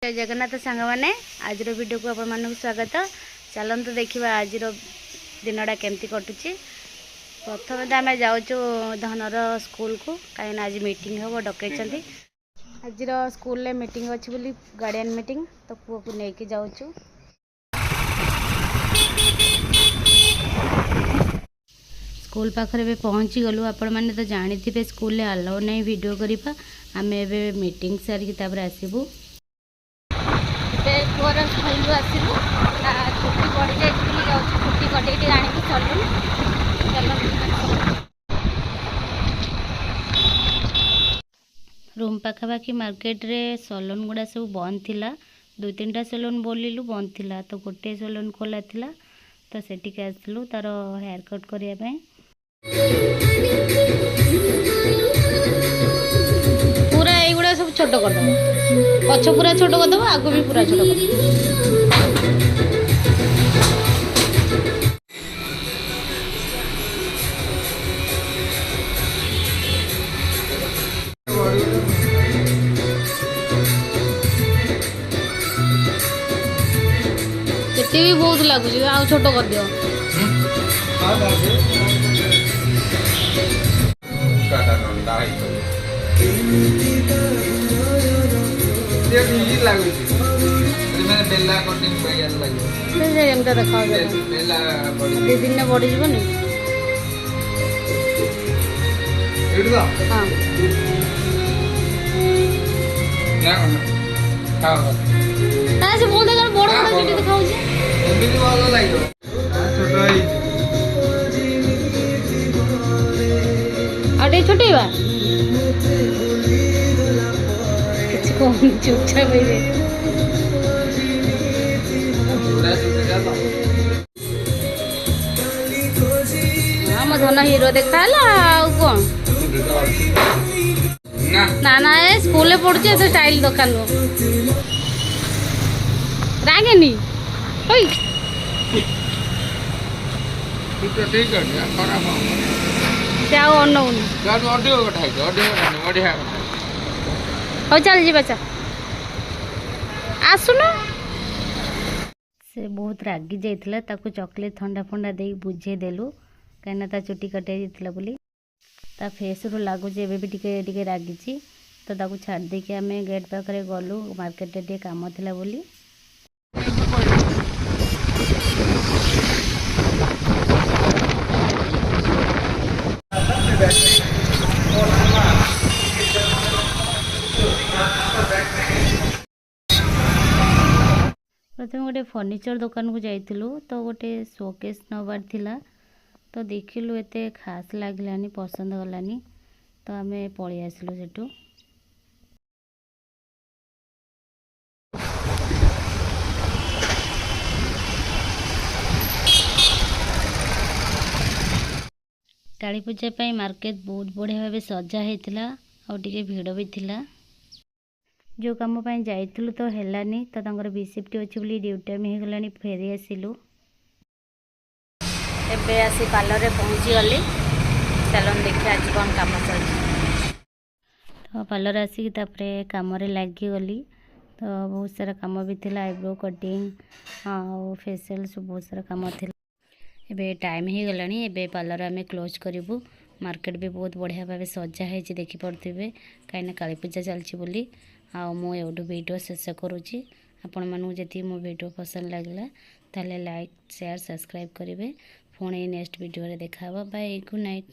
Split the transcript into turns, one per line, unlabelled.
जय जगन्नाथ सांग मैंने आज वीडियो को आपण मानक स्वागत। चलते देखा आज दिनटा केमती कटुची। प्रथम तो आम जाऊँ धनर स्कूल को कहीं आज मीटिंग हम डकई। आज स्कूल में मीटिंग अच्छी बोली गार्डियन मीटिंग तो पुआ को लेकिन जाऊँ। स्कूल पाखरे भी पहुँची गलु। आपण मैंने तो जानी थे स्कूल में अलाउ नहीं वीडियो करवा। आम a meeting Sarik आसबू poor school आसलु। छुट्टी पड़ जाए छुट्टी कटे आनिक चलु रूम पाखापाखि मार्केट रे सलून गुड़ा सब बंद थिला। दु तीन सलून बोलिलु बंद थिला तो गोटे सलून खोला थिला तो सेटिक आसलु तार हेयर कट करिया पे। पूरा एगुड़ा सब छोट करदब पछ पूरा छोट करदब आगु भी पूरा छोट करदब। केते भी बहुत लगुच आ छोट कर दियो। दिन बढ़ी जीवन से बोल बड़ बड़ चुटी दिखाऊ आटे छोटेवा चुपचाप हम धन हीरो देखा कौन ना ना स्कूल पढ़ुचे तो स्टाइल दुकान रागेनी चल जी बच्चा आसुन। से बहुत रागी जाइथिला ताको चॉकलेट ठंडा फंडा दे बुझे देलु कहीं ता चुटी कटे जाइथिला बोली ता फेस रो लागु जे भी टिके रागी तो ताको छाड़ दे के हमें गेट पाखरे गलु मार्केट रे काम थिला बोली। प्रथम गोटे फर्निचर दुकान को जाइलु तो गोटे शोकेस नबार थिला तो देखिलु एते खास लागलानी पसंद गलानी तो आम पलि आसलु सेठू। काली पूजा पाई मार्केट बहुत बढ़िया भाव सजा होता और टिके भिड़ भी थिला। जो कम जाइलु तो हेलानी तो तांकर बिसिफ्ट अच्छी बोली ड्यूटी टाइम हो गलानी फेरी आसिलु। एबे आसी पार्लर रे पहुँची गली। सैलून देखिए आज कौन काम चलती तो पार्लर आसिक तापरे काम रे लगी गली तो बहुत सारा काम भी थिला आईब्रो कटिंग और फेशियल सब बहुत सारा काम थिला। एबे टाइम हो गलानी एबे पार्लर आमे क्लोज करिवु। मार्केट भी बहुत बढ़िया भाव सजा है देखी पड़े कहीं काली पूजा चलची बोली आ मु एवढू वीडियो शेष करुँची। आपण मानू जदि मो वीडियो पसंद लगला ताले लाइक शेयर सब्सक्राइब करेंगे। पुणी नेक्स्ट वीडियो देखा बाय गुड नाइट।